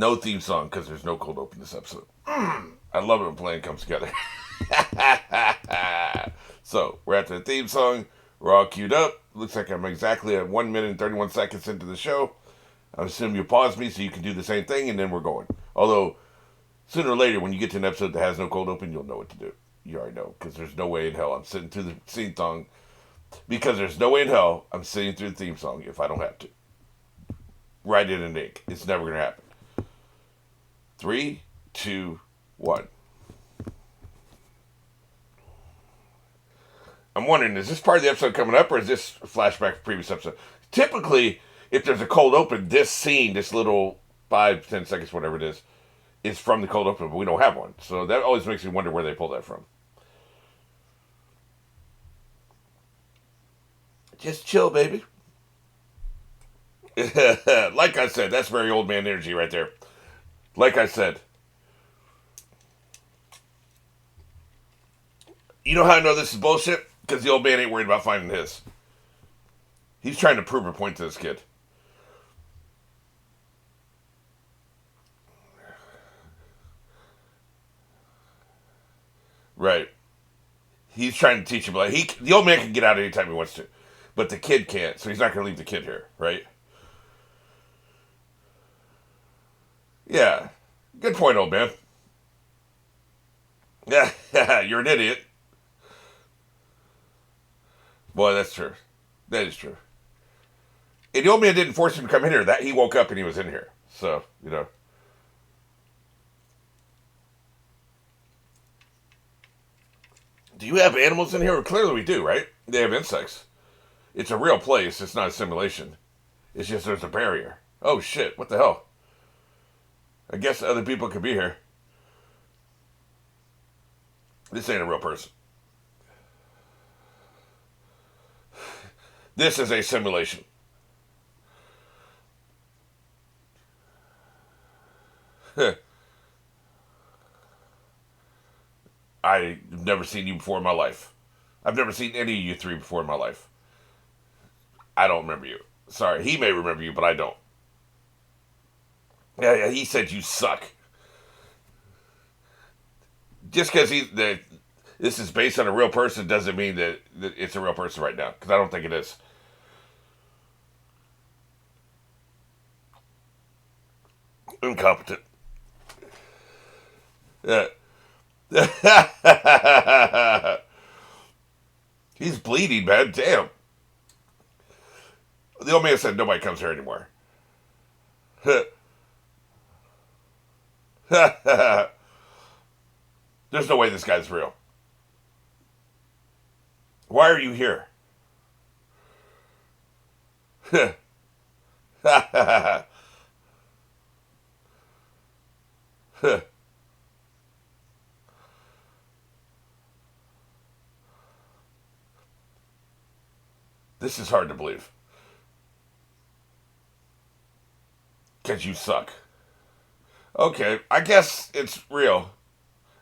No theme song because there's no cold open this episode. I love it when playing comes together. So, we're at the theme song. We're all queued up. Looks like I'm exactly at 1 minute and 31 seconds into the show. I assume you pause me so you can do the same thing, and then we're going. Although, sooner or later, when you get to an episode that has no cold open, you'll know what to do. You already know, because there's no way in hell I'm sitting through the theme song. Because there's no way in hell I'm sitting through the theme song if I don't have to. Write it in ink. It's never going to happen. 3, 2, 1. I'm wondering, is this part of the episode coming up, or is this a flashback to previous episode? Typically, if there's a cold open, this scene, this little 5, 10 seconds, whatever it is from the cold open, but we don't have one. So that always makes me wonder where they pulled that from. Just chill, baby. Like I said, that's very old man energy right there. Like I said. You know how I know this is bullshit? Because the old man ain't worried about finding his. He's trying to prove a point to this kid. Right. He's trying to teach him. Like the old man can get out anytime he wants to. But the kid can't, so he's not going to leave the kid here, right? Yeah. Good point, old man. Yeah, you're an idiot. Boy, that's true. That is true. And the old man didn't force him to come in here. That he woke up and he was in here. So, Do you have animals in here? Well, clearly we do, right? They have insects. It's a real place. It's not a simulation. It's just there's a barrier. Oh shit! What the hell? I guess other people could be here. This ain't a real person. This is a simulation. I've never seen you before in my life. I've never seen any of you three before in my life. I don't remember you. Sorry, he may remember you, but I don't. Yeah, he said you suck. Just because this is based on a real person doesn't mean that it's a real person right now. Because I don't think it is. Incompetent. Yeah. He's bleeding, man. Damn. The old man said nobody comes here anymore. There's no way this guy's real. Why are you here? This is hard to believe. Because you suck. Okay, I guess it's real.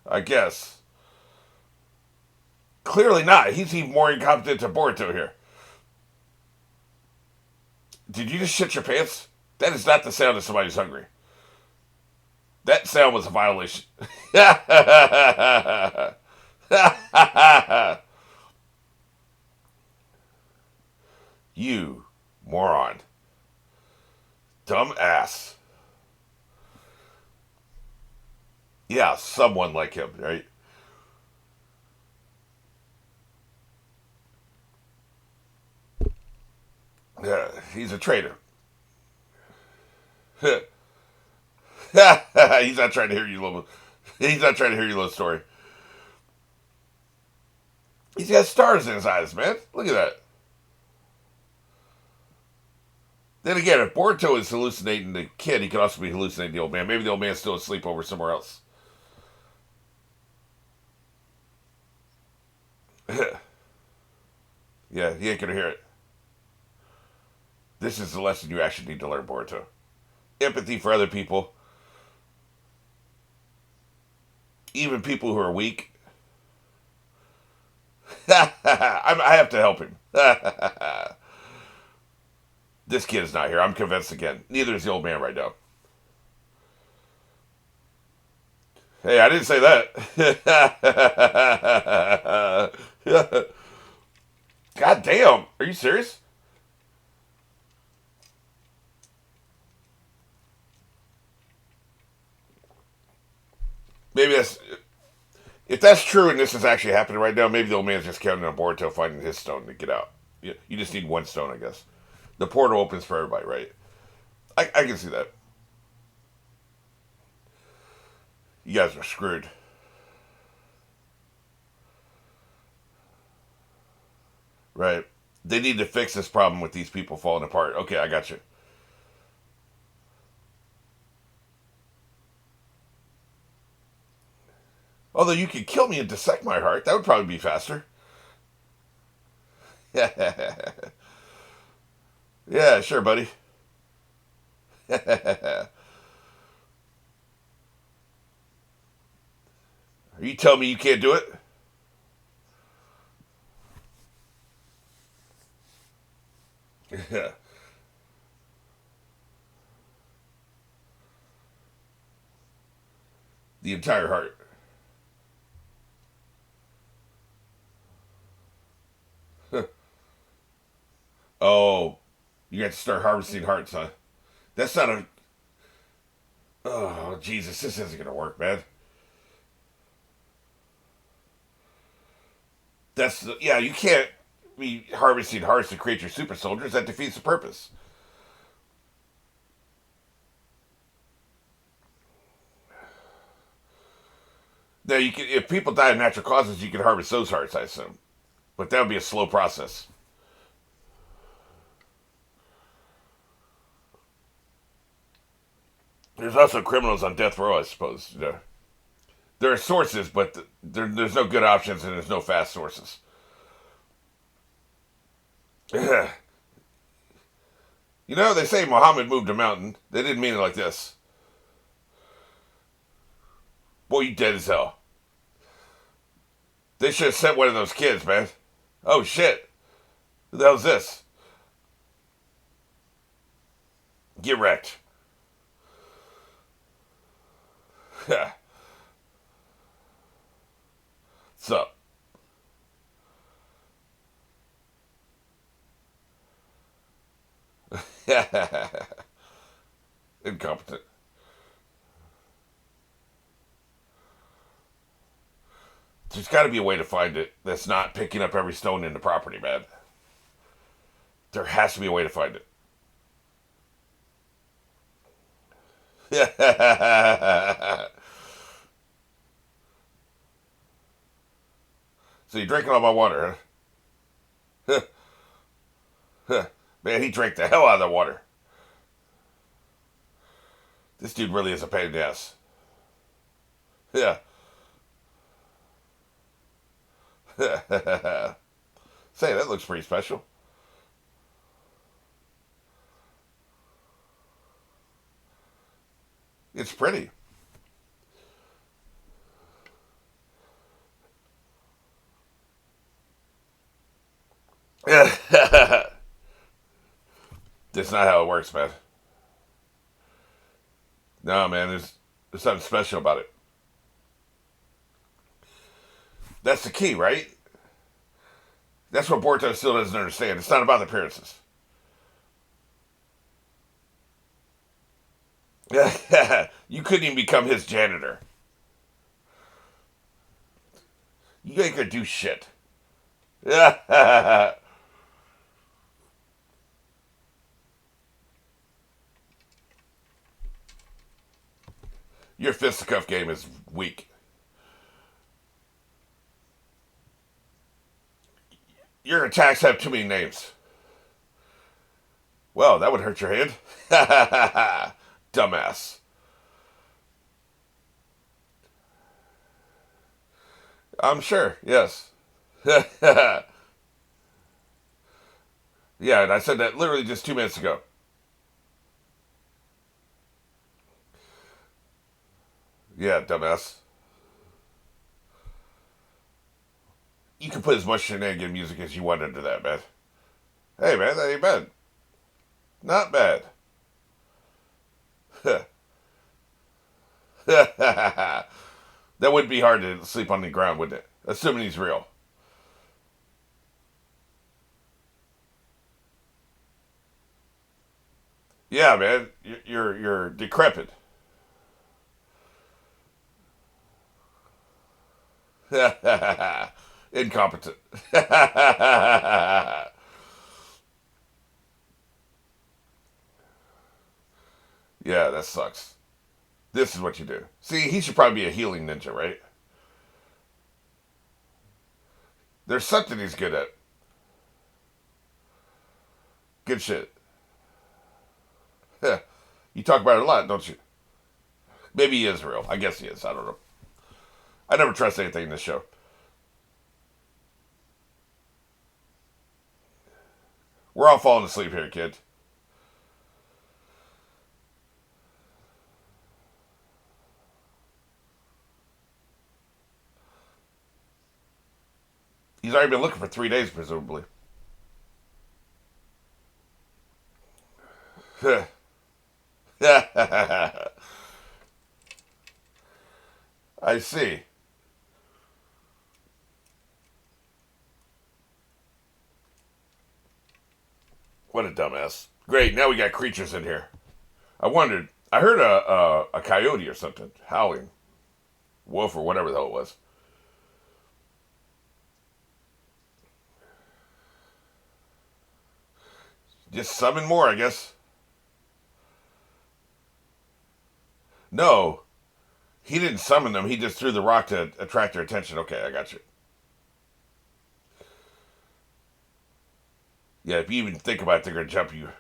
I guess. Clearly not. He's even more incompetent than Boruto here. Did you just shit your pants? That is not the sound of somebody who's hungry. That sound was a violation. You moron. Dumb ass. Yeah, someone like him, right? Yeah, he's a traitor. He's not trying to hear you little. He's not trying to hear your little story. He's got stars in his eyes, man. Look at that. Then again, if Boruto is hallucinating the kid, he could also be hallucinating the old man. Maybe the old man's still asleep over somewhere else. Yeah, he ain't gonna hear it. This is the lesson you actually need to learn, Boruto. Empathy for other people, even people who are weak. I have to help him. This kid is not here. I'm convinced again. Neither is the old man right now. Hey, I didn't say that. God damn. Are you serious? Maybe that's if that's true and this is actually happening right now. Maybe the old man's just counting on Boruto finding his stone to get out. You just need one stone, I guess. The portal opens for everybody, right? I can see that. You guys are screwed. Right. They need to fix this problem with these people falling apart. Okay, I got you. Although you could kill me and dissect my heart. That would probably be faster. Yeah, sure, buddy. Are you telling me you can't do it? Yeah. The entire heart. Oh, you got to start harvesting hearts, huh? That's not a. Oh, Jesus, this isn't going to work, man. Yeah, you can't be harvesting hearts to create your super soldiers. That defeats the purpose. Now, you can, if people die of natural causes, you can harvest those hearts, I assume. But that would be a slow process. There's also criminals on death row, I suppose. There are sources, but there's no good options and there's no fast sources. They say Muhammad moved a mountain. They didn't mean it like this. Boy, you dead as hell. They should have sent one of those kids, man. Oh, shit. Who the hell's this? Get wrecked. What's up? Incompetent. There's got to be a way to find it that's not picking up every stone in the property, man. There has to be a way to find it. So you're drinking all my water, huh? Man, he drank the hell out of the water. This dude really is a pain in the ass. Yeah. Say, that looks pretty special. It's pretty. That's not how it works, man. No, man, there's something special about it. That's the key, right? That's what Boruto still doesn't understand. It's not about the appearances. You couldn't even become his janitor. You ain't gonna do shit. Your fisticuff game is weak. Your attacks have too many names. Well, that would hurt your hand. Dumbass. I'm sure, yes. Yeah, and I said that literally just 2 minutes ago. Yeah, dumbass. You can put as much shenanigan music as you want into that, man. Hey, man, that ain't bad. Not bad. That would be hard to sleep on the ground, wouldn't it? Assuming he's real. Yeah, man, you're decrepit. Incompetent. Yeah, that sucks. This is what you do. See, he should probably be a healing ninja, right? There's something he's good at. Good shit. You talk about it a lot, don't you? Maybe he is real. I guess he is. I don't know. I never trust anything in this show. We're all falling asleep here, kid. He's already been looking for 3 days, presumably. I see. What a dumbass. Great, now we got creatures in here. I wondered. I heard a coyote or something howling. Wolf or whatever the hell it was. Just summon more, I guess. No, he didn't summon them. He just threw the rock to attract their attention. Okay, I got you. Yeah, if you even think about it, they're going to jump you.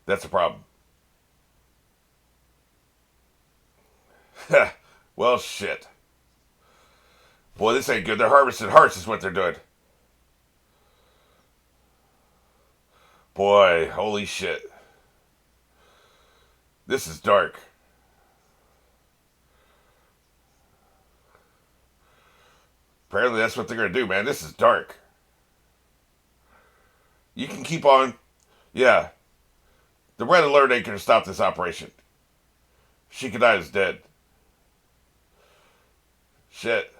That's a problem. Well, shit. Boy, this ain't good. They're harvesting hearts, is what they're doing. Boy, holy shit. This is dark. Apparently, that's what they're going to do, man. This is dark. You can keep on. Yeah. The red alert ain't going to stop this operation. Shikadai is dead. Shit.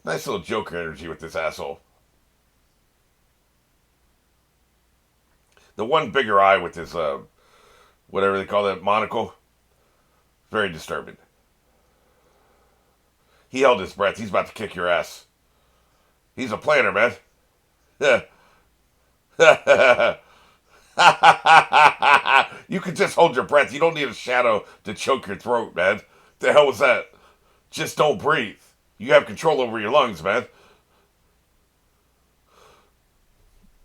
Nice little Joker energy with this asshole. The one bigger eye with his, whatever they call that, monocle. Very disturbing. He held his breath. He's about to kick your ass. He's a planner, man. You can just hold your breath. You don't need a shadow to choke your throat, man. The hell was that? Just don't breathe. You have control over your lungs, man.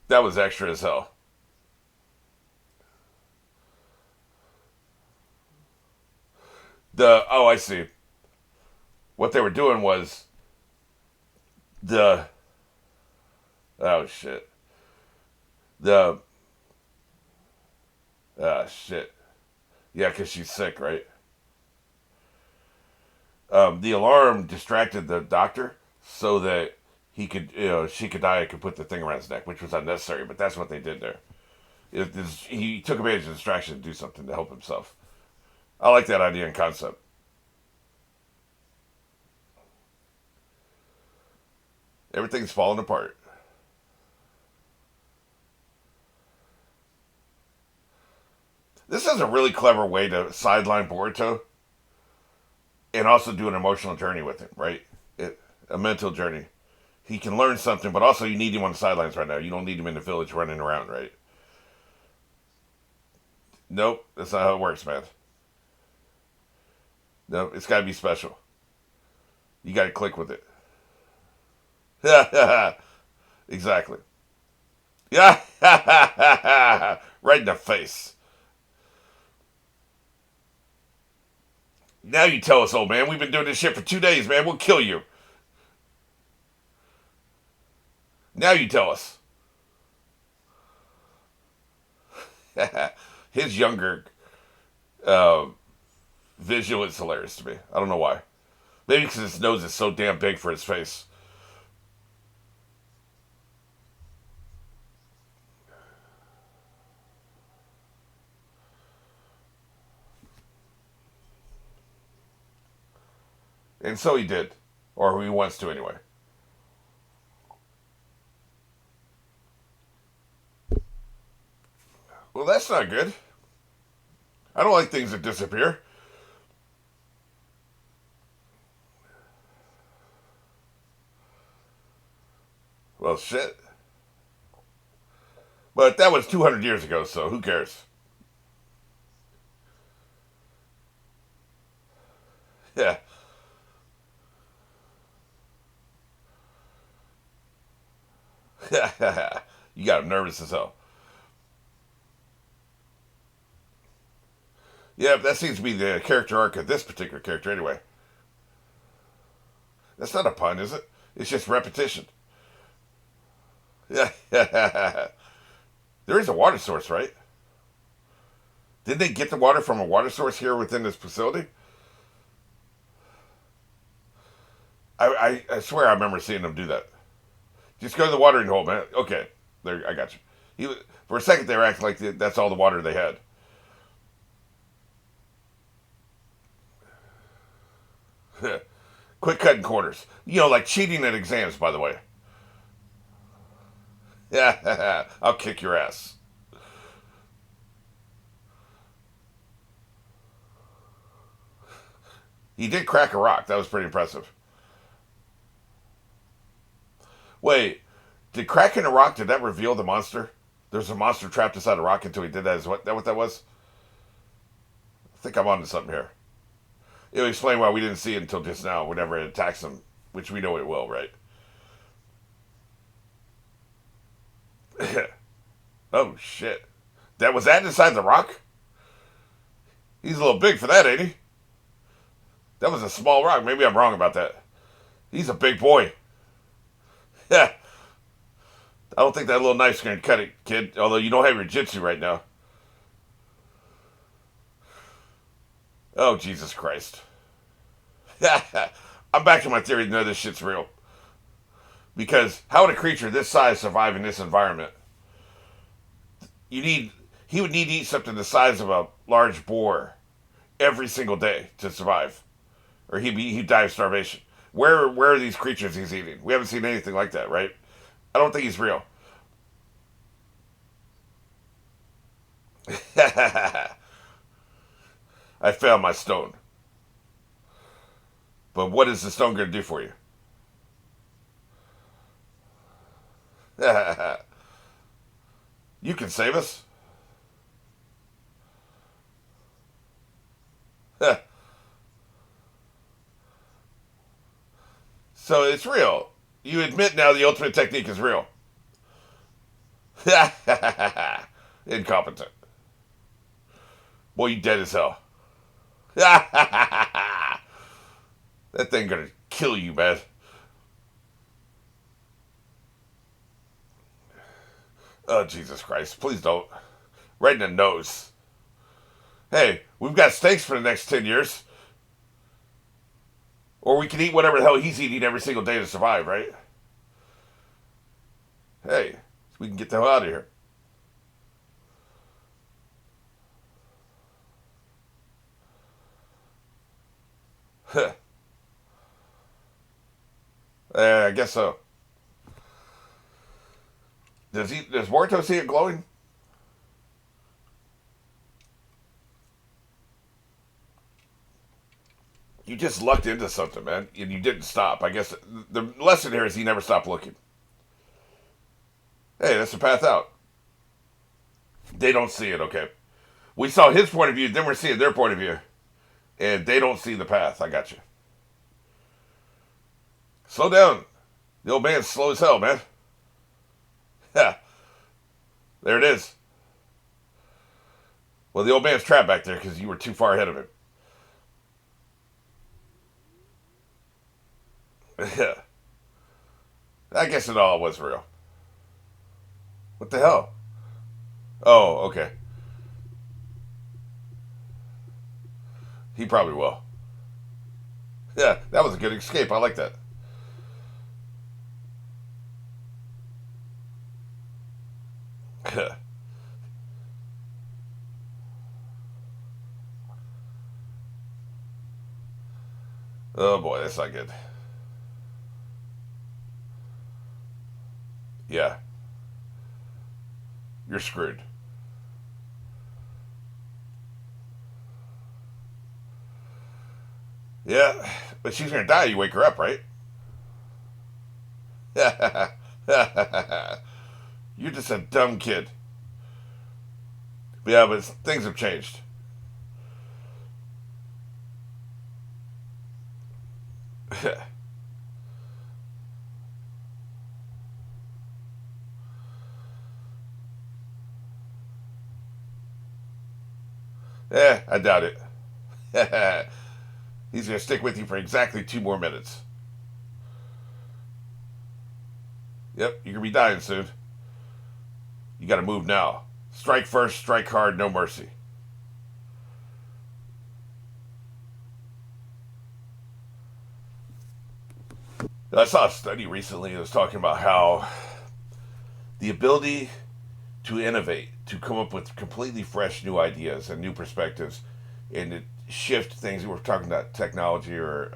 That was extra as hell. I see. What they were doing was the oh shit. The shit. Yeah, because she's sick, right? The alarm distracted the doctor so that Shikadai could put the thing around his neck, which was unnecessary, but that's what they did there. He took advantage of the distraction to do something to help himself. I like that idea and concept. Everything's falling apart. This is a really clever way to sideline Boruto and also do an emotional journey with him, right? A mental journey. He can learn something, but also you need him on the sidelines right now. You don't need him in the village running around, right? Nope, that's not how it works, man. Nope, it's got to be special. You got to click with it. Exactly. Yeah, right in the face. Now you tell us, old man. We've been doing this shit for 2 days, man. We'll kill you. Now you tell us. His younger uh, visual is hilarious to me. I don't know why. Maybe because his nose is so damn big for his face. And so he did. Or he wants to anyway. Well, that's not good. I don't like things that disappear. Well, shit. But that was 200 years ago, so who cares? Yeah. You got him nervous as hell. Yeah, that seems to be the character arc of this particular character anyway. That's not a pun, is it? It's just repetition. Yeah. There is a water source, right? Did they get the water from a water source here within this facility? I swear I remember seeing them do that. Just go to the watering hole, man. Okay, there, I got you. For a second, they were acting like that's all the water they had. Quit cutting corners. You know, like cheating at exams, by the way. Yeah, I'll kick your ass. He did crack a rock. That was pretty impressive. Wait, did cracking a rock, did that reveal the monster? There's a monster trapped inside a rock until he did that. Is what that was? I think I'm on to something here. It'll explain why we didn't see it until just now, whenever it attacks him, which we know it will, right? Oh shit. That was that inside the rock? He's a little big for that, ain't he? That was a small rock. Maybe I'm wrong about that. He's a big boy. Yeah. I don't think that little knife's gonna cut it, kid. Although you don't have your jitsu right now. Oh, Jesus Christ. I'm back to my theory that none of this shit's real. Because how would a creature this size survive in this environment? You need he would need to eat something the size of a large boar every single day to survive. Or he'd die of starvation. Where are these creatures he's eating? We haven't seen anything like that, right? I don't think he's real. I found my stone. But what is the stone going to do for you? You can save us. So it's real. You admit now the ultimate technique is real. Incompetent. Boy, you dead as hell. That thing gonna kill you, man. Oh, Jesus Christ. Please don't. Right in the nose. Hey, we've got steaks for the next 10 years. Or we can eat whatever the hell he's eating every single day to survive, right? Hey, we can get the hell out of here. I guess so. Does Boruto see it glowing? You just lucked into something, man, and you didn't stop. I guess the lesson here is he never stopped looking. Hey, that's the path out. They don't see it, okay. We saw his point of view, then we're seeing their point of view. And they don't see the path. I got you. Slow down. The old man's slow as hell, man. Yeah, there it is. Well, the old man's trapped back there because you were too far ahead of him. Yeah. I guess it all was real. What the hell? Oh, okay. He probably will. Yeah, that was a good escape. I like that. Oh boy, that's not good. Yeah, you're screwed. Yeah, but she's gonna die. You wake her up, right? You're just a dumb kid. Yeah, but things have changed. I doubt it. He's gonna stick with you for exactly 2 more minutes. Yep, you're gonna be dying soon. You gotta move now. Strike first, strike hard, no mercy. I saw a study recently that was talking about how the ability to innovate, to come up with completely fresh new ideas and new perspectives, and to shift things. We're talking about technology or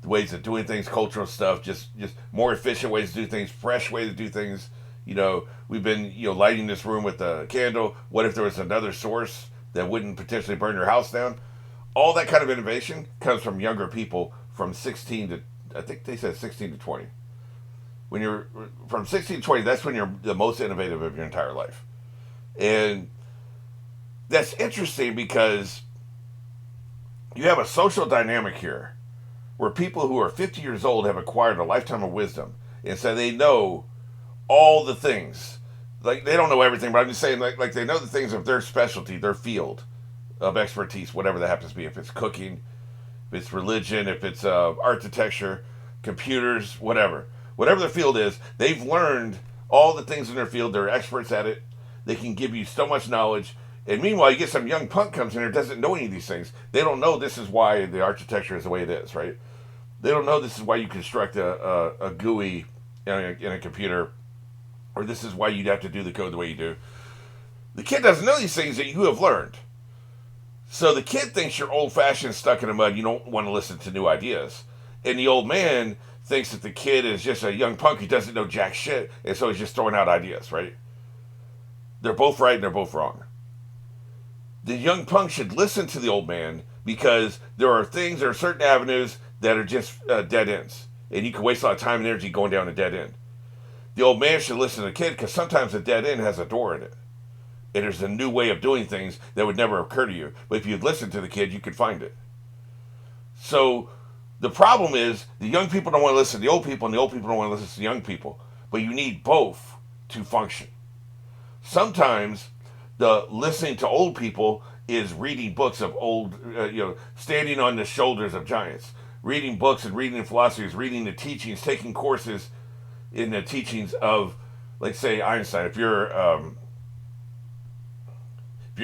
the ways of doing things, cultural stuff, just more efficient ways to do things, fresh ways to do things. We've been lighting this room with a candle. What if there was another source that wouldn't potentially burn your house down? All that kind of innovation comes from younger people from 16 to I think they said 16 to 20. When you're from 16 to 20, that's when you're the most innovative of your entire life. And that's interesting because you have a social dynamic here where people who are 50 years old have acquired a lifetime of wisdom. And so they know all the things. Like, they don't know everything, but I'm just saying, like they know the things of their specialty, their field of expertise, whatever that happens to be. If it's cooking, if it's religion, if it's architecture, computers, whatever. Whatever their field is, they've learned all the things in their field. They're experts at it. They can give you so much knowledge. And meanwhile, you get some young punk comes in here doesn't know any of these things. They don't know this is why the architecture is the way it is, right? They don't know this is why you construct a GUI in a computer, or this is why you'd have to do the code the way you do. The kid doesn't know these things that you have learned. So the kid thinks you're old fashioned, stuck in the mud. You don't want to listen to new ideas. And the old man thinks that the kid is just a young punk who doesn't know jack shit, and so he's just throwing out ideas, right? They're both right and they're both wrong. The young punk should listen to the old man because there are certain avenues that are just dead ends. And you can waste a lot of time and energy going down a dead end. The old man should listen to the kid because sometimes a dead end has a door in it. And there's a new way of doing things that would never occur to you. But if you'd listen to the kid, you could find it. So the problem is the young people don't want to listen to the old people, and the old people don't want to listen to the young people. But you need both to function. Sometimes the listening to old people is reading books of old, standing on the shoulders of giants, reading books and reading philosophies, reading the teachings, taking courses in the teachings of, like, say, Einstein. If you're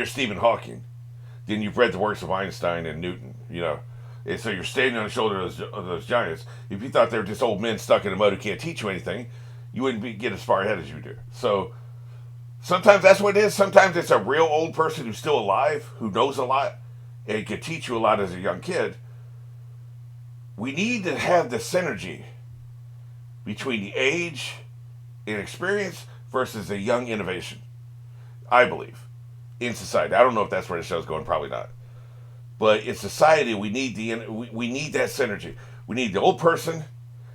Stephen Hawking, then you've read the works of Einstein and Newton. And so you're standing on the shoulder of those giants. If you thought they were just old men stuck in the mud who can't teach you anything, you wouldn't get as far ahead as you do. So sometimes that's what it is. Sometimes it's a real old person who's still alive, who knows a lot, and can teach you a lot as a young kid. We need to have the synergy between the age and experience versus the young innovation, I believe, in society. I don't know if that's where the show's going, probably not. But in society, we need that synergy. We need the old person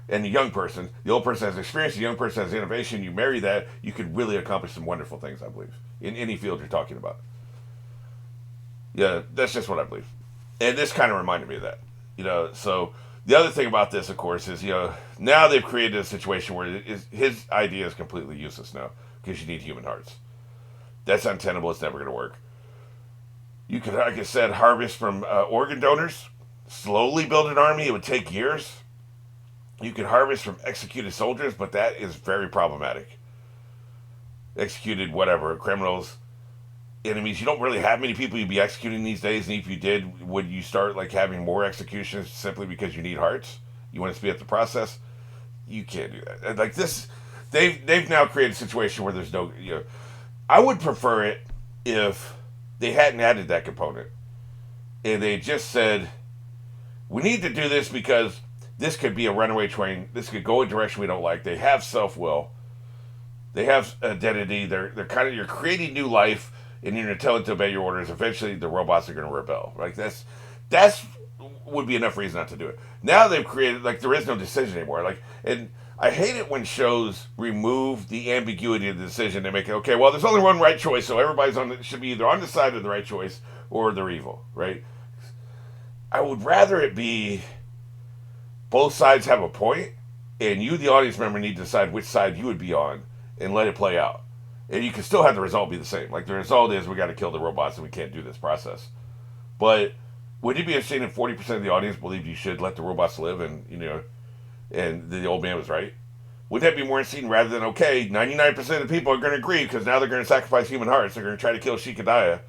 and the young person. The old person has experience, the young person has innovation. You marry that, you could really accomplish some wonderful things, I believe, in any field you're talking about. Yeah, that's just what I believe. And this kind of reminded me of that. So the other thing about this, of course, is, now they've created a situation where his idea is completely useless now because you need human hearts. That's untenable. It's never going to work. You could, like I said, harvest from organ donors, slowly build an army. It would take years. You can harvest from executed soldiers, but that is very problematic. Executed, whatever, criminals, enemies. You don't really have many people you'd be executing these days, and if you did, would you start having more executions simply because you need hearts? You want to speed up the process? You can't do that. Like this, they've now created a situation where there's no. I would prefer it if they hadn't added that component, and they just said, We need to do this because this could be a runaway train. This could go a direction we don't like. They have self-will. They have identity. They're kind of, you're creating new life, and you're going to tell it to obey your orders. Eventually, the robots are going to rebel. Like that's would be enough reason not to do it. Now they've created, like, there is no decision anymore. Like, and I hate it when shows remove the ambiguity of the decision. They make it, okay, well, there's only one right choice, so everybody's should be either on the side of the right choice or they're evil, right? I would rather it be both sides have a point, and you, the audience member, need to decide which side you would be on and let it play out. And you can still have the result be the same. Like, the result is we got to kill the robots and we can't do this process. But would you be interested if 40% of the audience believed you should let the robots live, and and the old man was right? Would that be more interesting rather than, okay, 99% of the people are going to agree because now they're going to sacrifice human hearts. They're going to try to kill Shikadaya.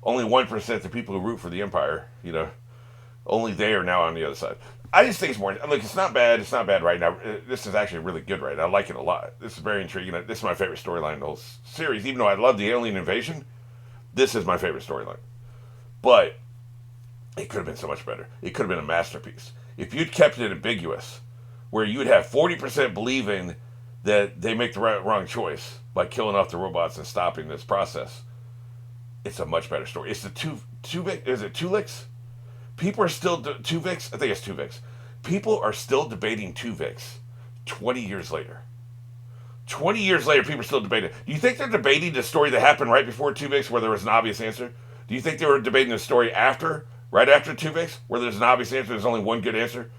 Only 1% the people who root for the Empire, only they are now on the other side. I just think it's more, look, it's not bad. It's not bad right now. This is actually really good right now. I like it a lot. This is very intriguing. This is my favorite storyline in the whole series. Even though I love the alien invasion, this is my favorite storyline. But it could have been so much better. It could have been a masterpiece. If you'd kept it ambiguous, where you'd have 40% believing that they make the wrong choice by killing off the robots and stopping this process, it's a much better story. It's the is it Tuvix? People are still, Tuvix? I think it's Tuvix. People are still debating Tuvix 20 years later. 20 years later, people are still debating. Do you think they're debating the story that happened right before Tuvix where there was an obvious answer? Do you think they were debating the story right after Tuvix, where there's an obvious answer, there's only one good answer?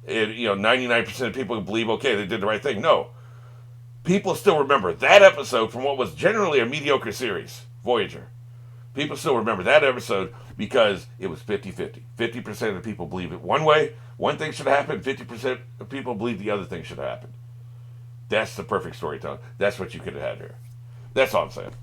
And, 99% of people believe, okay, they did the right thing. No. People still remember that episode from what was generally a mediocre series, Voyager. People still remember that episode because it was 50-50. 50% of the people believe it one way, one thing should happen, 50% of people believe the other thing should happen. That's the perfect storytelling. That's what you could have had here. That's all I'm saying.